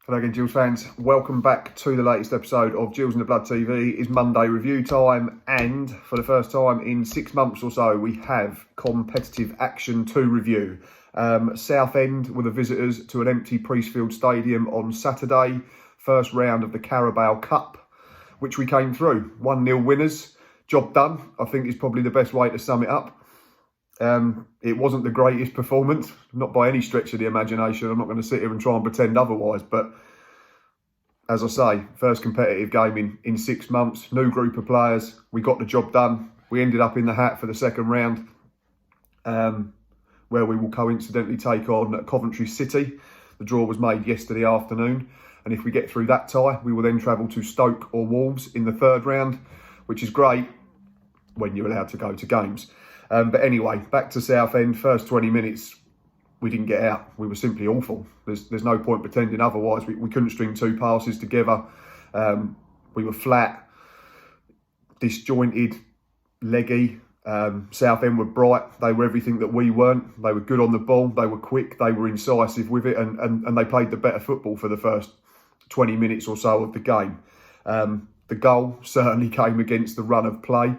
Hello again, Gills fans. Welcome back to the latest episode of Gills in the Blood TV. It's Monday review time, and for the first time in 6 months or so, we have competitive action to review. Southend were the visitors to an empty Priestfield Stadium on Saturday. First round of the Carabao Cup, which we came through. 1-0 winners. Job done, I think is probably the best way to sum it up. It wasn't the greatest performance, not by any stretch of the imagination. I'm not going to sit here and try and pretend otherwise, but as I say, first competitive game in 6 months, new group of players. We got the job done. We ended up in the hat for the second round, where we will coincidentally take on Coventry City. The draw was made yesterday afternoon, and if we get through that tie, we will then travel to Stoke or Wolves in the third round, which is great when you're allowed to go to games. But anyway, back to Southend. First 20 minutes, we didn't get out. We were simply awful. There's no point pretending otherwise. We couldn't string two passes together. We were flat, disjointed, leggy. Southend were bright. They were everything that we weren't. They were good on the ball. They were quick. They were incisive with it. And they played the better football for the first 20 minutes or so of the game. The goal certainly came against the run of play.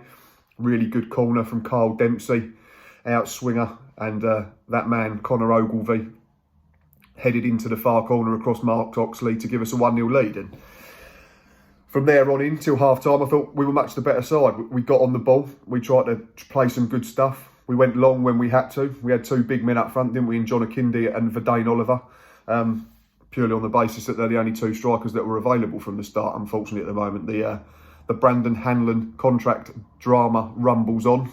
Really good corner from Carl Dempsey, out swinger, and that man, Connor Ogilvie, headed into the far corner across Mark Oxley to give us a 1-0 lead. And from there on in till half-time, I thought we were much the better side. We got on the ball. We tried to play some good stuff. We went long when we had to. We had two big men up front, didn't we, in John Akinde and Verdane Oliver, purely on the basis that they're the only two strikers that were available from the start. Unfortunately, at the moment, the Brandon Hanlon contract drama rumbles on.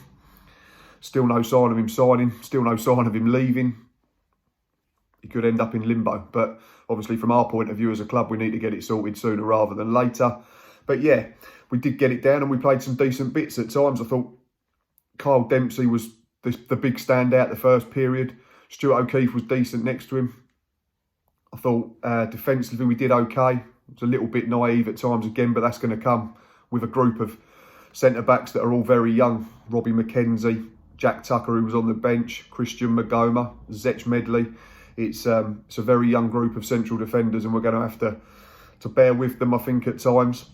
Still no sign of him signing, still no sign of him leaving. He could end up in limbo. But obviously from our point of view as a club, we need to get it sorted sooner rather than later. But yeah, we did get it down and we played some decent bits at times. I thought Carl Dempsey was the big standout the first period. Stuart O'Keefe was decent next to him. I thought defensively we did okay. It was a little bit naive at times again, but that's going to come with a group of centre-backs that are all very young. Robbie McKenzie, Jack Tucker, who was on the bench, Christian Magoma, Zech Medley. It's a very young group of central defenders, and we're going to have to bear with them, I think, at times.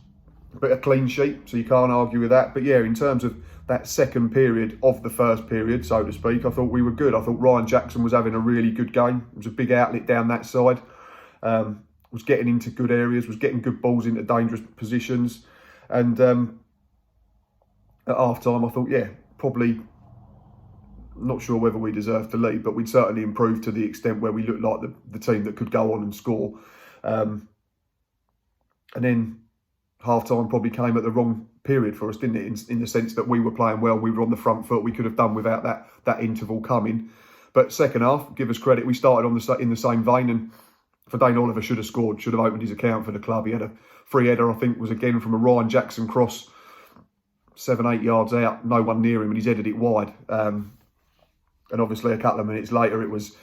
A bit of clean sheet, so you can't argue with that. But yeah, in terms of that second period of the first period, so to speak, I thought we were good. I thought Ryan Jackson was having a really good game. It was a big outlet down that side. Was getting into good areas, was getting good balls into dangerous positions. And at half-time, I thought, yeah, probably not sure whether we deserved to lead, but we'd certainly improved to the extent where we looked like the team that could go on and score. And then half-time probably came at the wrong period for us, didn't it? In the sense that we were playing well, we were on the front foot, we could have done without that interval coming. But second half, give us credit, we started in the same vein, and Verdane Oliver should have scored, should have opened his account for the club. He had a free header, I think, was again from a Ryan Jackson cross, 7-8 yards out, no one near him, and he's headed it wide. And obviously a couple of minutes later, it was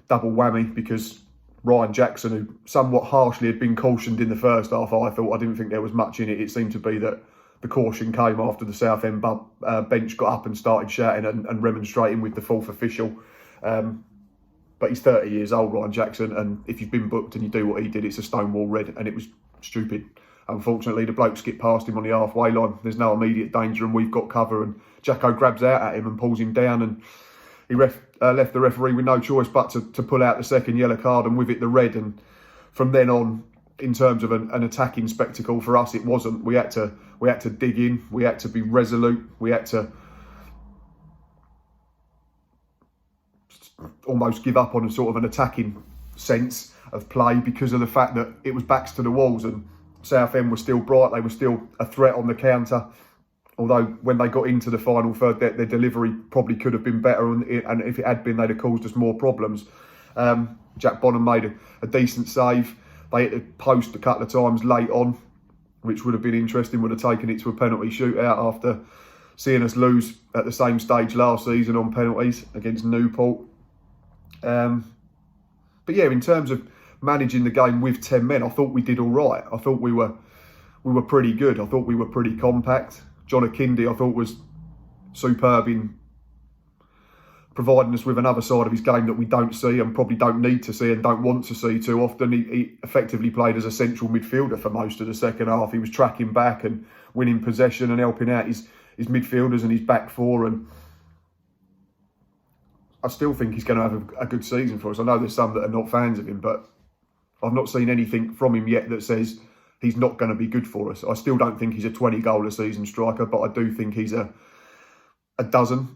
double whammy because Ryan Jackson, who somewhat harshly had been cautioned in the first half, I didn't think there was much in it. It seemed to be that the caution came after the Southend bench got up and started shouting and remonstrating with the fourth official. But he's 30 years old, Ryan Jackson, and if you've been booked and you do what he did, it's a stonewall red, and it was stupid. Unfortunately, the bloke skipped past him on the halfway line. There's no immediate danger, and we've got cover, and Jacko grabs out at him and pulls him down, and he left the referee with no choice but to pull out the second yellow card, and with it the red. And from then on, in terms of an attacking spectacle, for us it wasn't. We had to dig in, we had to be resolute, we had to almost give up on a sort of an attacking sense of play because of the fact that it was backs to the walls, and Southend were still bright. They were still a threat on the counter, although when they got into the final third, their delivery probably could have been better, and if it had been, they'd have caused us more problems. Jack Bonham made a decent save. They hit the post a couple of times late on, which would have been interesting, would have taken it to a penalty shootout after seeing us lose at the same stage last season on penalties against Newport. But yeah, in terms of managing the game with 10 men, I thought we did all right. I thought we were pretty good. I thought we were pretty compact. John Akinde, I thought, was superb in providing us with another side of his game that we don't see and probably don't need to see and don't want to see too often. He effectively played as a central midfielder for most of the second half. He was tracking back and winning possession and helping out his midfielders and his back four. And I still think he's going to have a good season for us. I know there's some that are not fans of him, but I've not seen anything from him yet that says he's not going to be good for us. I still don't think he's a 20-goal-a-season striker, but I do think he's a dozen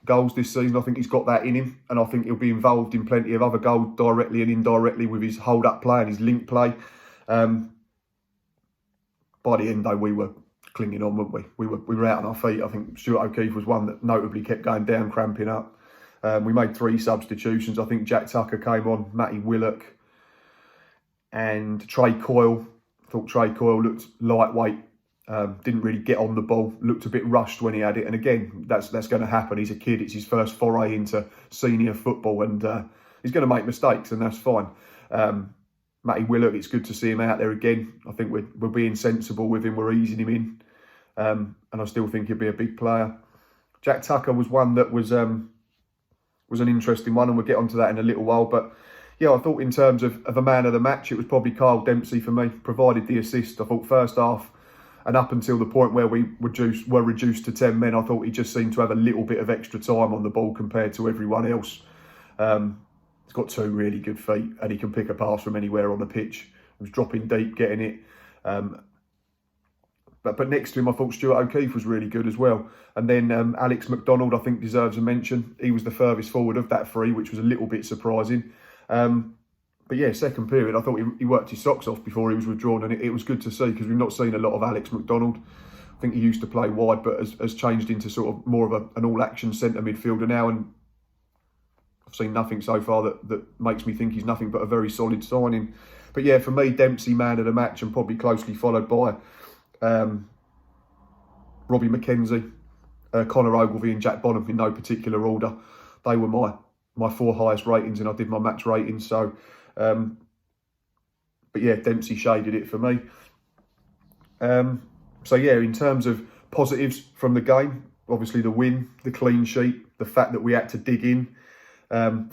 goals this season. I think he's got that in him, and I think he'll be involved in plenty of other goals directly and indirectly with his hold-up play and his link play. By the end, though, we were clinging on, weren't we? We were out on our feet. I think Stuart O'Keefe was one that notably kept going down, cramping up. We made 3 substitutions. I think Jack Tucker came on, Matty Willock, and Trey Coyle. I thought Trey Coyle looked lightweight. Didn't really get on the ball, looked a bit rushed when he had it. And again, that's going to happen. He's a kid, it's his first foray into senior football, and he's going to make mistakes, and that's fine. Matty Willock, it's good to see him out there again. I think we're being sensible with him, we're easing him in, and I still think he'll be a big player. Jack Tucker was one that was an interesting one, and we'll get onto that in a little while. But yeah, I thought in terms of a man of the match, it was probably Kyle Dempsey for me, provided the assist. I thought first half, and up until the point where we were reduced to 10 men, I thought he just seemed to have a little bit of extra time on the ball compared to everyone else. He's got 2 really good feet, and he can pick a pass from anywhere on the pitch. He was dropping deep, getting it. But next to him, I thought Stuart O'Keefe was really good as well. And then Alex Mcdonald, I think, deserves a mention. He was the furthest forward of that 3, which was a little bit surprising. But yeah, second period, I thought he worked his socks off before he was withdrawn, and it was good to see, because we've not seen a lot of Alex Mcdonald. I think he used to play wide, but has changed into sort of more of an all-action centre midfielder now, and I've seen nothing so far that makes me think he's nothing but a very solid signing. But yeah, for me, Dempsey, man of the match, and probably closely followed by Robbie McKenzie, Connor Ogilvie and Jack Bonham in no particular order. They were my 4 highest ratings, and I did my match ratings. So, but yeah, Dempsey shaded it for me. So yeah, in terms of positives from the game, obviously the win, the clean sheet, the fact that we had to dig in.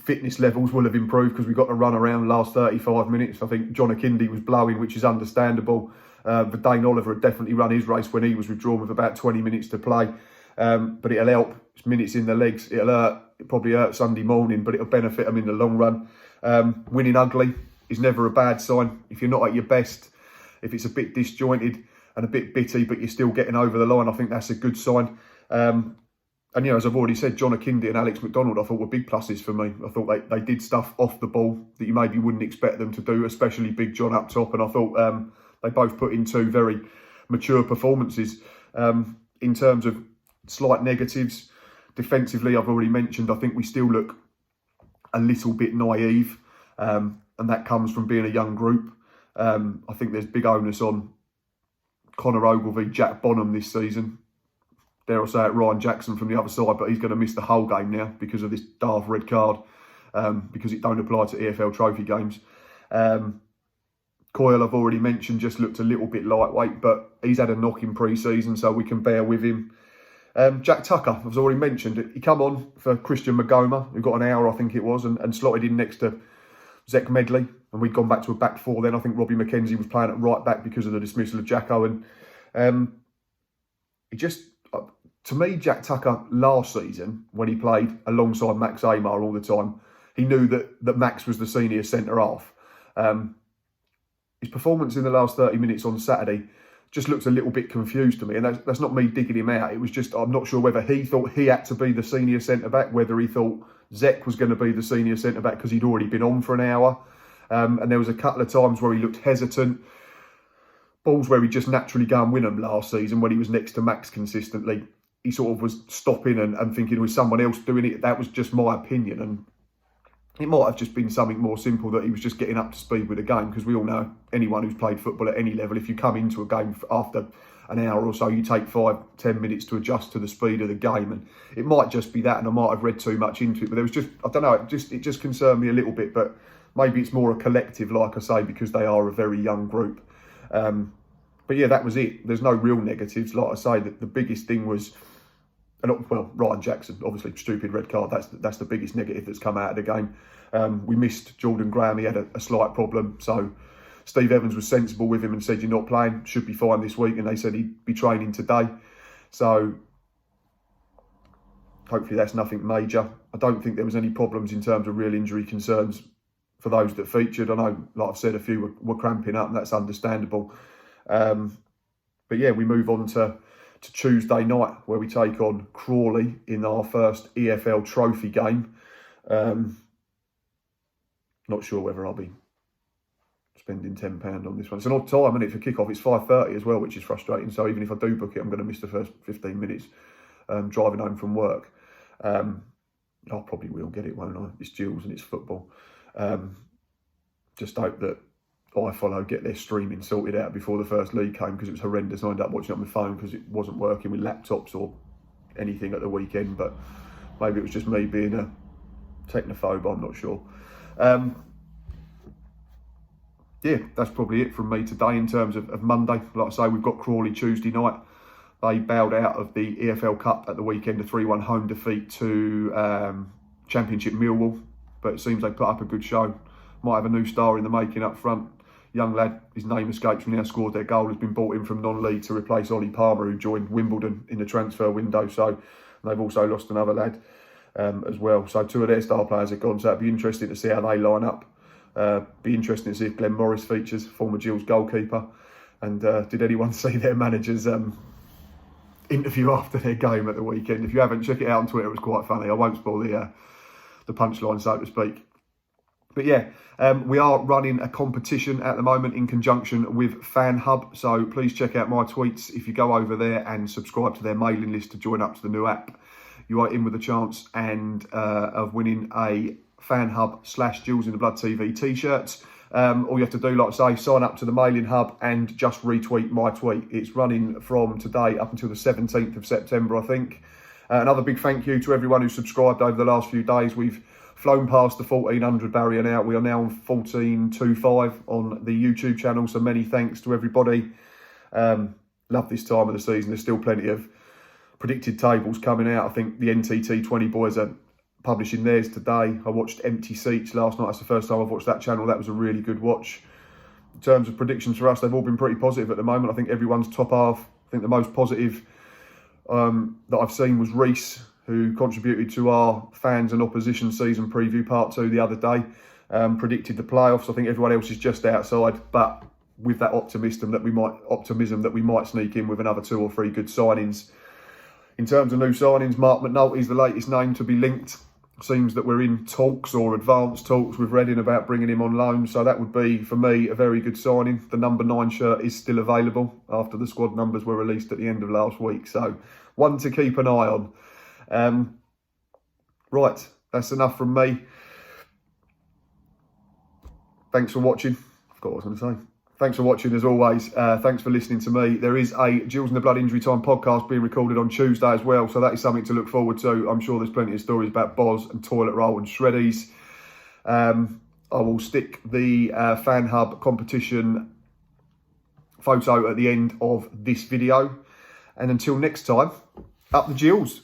Fitness levels will have improved because we got to run around the last 35 minutes. I think John Akinde was blowing, which is understandable. But Dane Oliver had definitely run his race when he was withdrawn with about 20 minutes to play. But it'll help. It's minutes in the legs. It'll hurt. It probably hurt Sunday morning, but it'll benefit them in the long run. Winning ugly is never a bad sign. If you're not at your best, if it's a bit disjointed and a bit bitty, but you're still getting over the line, I think that's a good sign. And, you know, as I've already said, John Akinde and Alex Mcdonald, I thought were big pluses for me. I thought they did stuff off the ball that you maybe wouldn't expect them to do, especially Big John up top. And I thought they both put in 2 very mature performances. In terms of slight negatives, defensively, I've already mentioned, I think we still look a little bit naive. And that comes from being a young group. I think there's big onus on Connor Ogilvie, Jack Bonham this season. Dare I say it, Ryan Jackson from the other side, but he's going to miss the whole game now because of this daft red card, because it don't apply to EFL trophy games. Coyle, I've already mentioned, just looked a little bit lightweight, but he's had a knock in pre-season, so we can bear with him. Jack Tucker, I've already mentioned, he come on for Christian Magoma, who got an hour, I think it was, and slotted in next to Zek Medley, and we'd gone back to a back 4 then. I think Robbie McKenzie was playing at right back because of the dismissal of Jack Owen. To me, Jack Tucker last season, when he played alongside Max Amar all the time, he knew that Max was the senior centre-half. His performance in the last 30 minutes on Saturday just looks a little bit confused to me. And that's not me digging him out. It was just, I'm not sure whether he thought he had to be the senior centre-back, whether he thought Zek was going to be the senior centre-back because he'd already been on for an hour. And there was a couple of times where he looked hesitant. Balls where he just naturally go and win them last season when he was next to Max consistently. He sort of was stopping and thinking with someone else doing it. That was just my opinion. And it might have just been something more simple, that he was just getting up to speed with the game, because we all know, anyone who's played football at any level, if you come into a game after an hour or so, you take 5-10 minutes to adjust to the speed of the game. And it might just be that, and I might have read too much into it, but there was just, I don't know, it just concerned me a little bit. But maybe it's more a collective, like I say, because they are a very young group. But yeah, that was it. There's no real negatives. Like I say, the biggest thing was and well, Ryan Jackson, obviously, stupid red card. That's the biggest negative that's come out of the game. We missed Jordan Graham. He had a slight problem. So Steve Evans was sensible with him and said, you're not playing, should be fine this week. And they said he'd be training today. So hopefully that's nothing major. I don't think there was any problems in terms of real injury concerns for those that featured. I know, like I've said, a few were cramping up, and that's understandable. But yeah, we move on to Tuesday night, where we take on Crawley in our first EFL trophy game. Not sure whether I'll be spending £10 on this one. It's an odd time, isn't it, for kickoff? It's 5:30 as well, which is frustrating. So even if I do book it, I'm going to miss the first 15 minutes driving home from work. I probably will get it, won't I? It's Jules and it's football. Just hope that iFollow get their streaming sorted out before the first league came, because it was horrendous. I ended up watching it on my phone because it wasn't working with laptops or anything at the weekend. But maybe it was just me being a technophobe, I'm not sure. Yeah, that's probably it from me today in terms of Monday. Like I say, we've got Crawley Tuesday night. They bowed out of the EFL Cup at the weekend, a 3-1 home defeat to Championship Millwall. But it seems they put up a good show. Might have a new star in the making up front. Young lad, his name escapes me now, scored their goal, has been brought in from non-league to replace Ollie Palmer, who joined Wimbledon in the transfer window. So they've also lost another lad as well. So two of their star players are gone. So it'd be interesting to see how they line up. Be interesting to see if Glenn Morris features, former Gills goalkeeper. And did anyone see their manager's interview after their game at the weekend? If you haven't, check it out on Twitter. It was quite funny. I won't spoil the punchline, so to speak. But yeah, we are running a competition at the moment in conjunction with Fan Hub. So please check out my tweets. If you go over there and subscribe to their mailing list to join up to the new app, you are in with a chance of winning a Fan Hub / Jules in the Blood TV t-shirts. All you have to do, like I say, sign up to the mailing hub and just retweet my tweet. It's running from today up until the 17th of September, I think. Another big thank you to everyone who subscribed over the last few days. We've flown past the 1400 barrier now. We are now on 1425 on the YouTube channel. So many thanks to everybody. Love this time of the season. There's still plenty of predicted tables coming out. I think the NTT 20 boys are publishing theirs today. I watched Empty Seats last night. That's the first time I've watched that channel. That was a really good watch. In terms of predictions for us, they've all been pretty positive at the moment. I think everyone's top half. I think the most positive that I've seen was Reese, who contributed to our fans and opposition season preview part 2 the other day. Predicted the playoffs. I think everyone else is just outside, but with that optimism that we might sneak in with another 2 or 3 good signings. In terms of new signings, Mark McNulty is the latest name to be linked. Seems that we're in talks or advanced talks with Reading about bringing him on loan. So that would be, for me, a very good signing. The number 9 shirt is still available after the squad numbers were released at the end of last week. So one to keep an eye on. Right, that's enough from me. Thanks for watching. I forgot what I was going to say. Thanks for watching as always. Thanks for listening to me. There is a Gills in the Blood Injury Time podcast being recorded on Tuesday as well. So that is something to look forward to. I'm sure there's plenty of stories about Boz and toilet roll and shreddies. I will stick the Fan Hub competition photo at the end of this video. And until next time, up the Gills.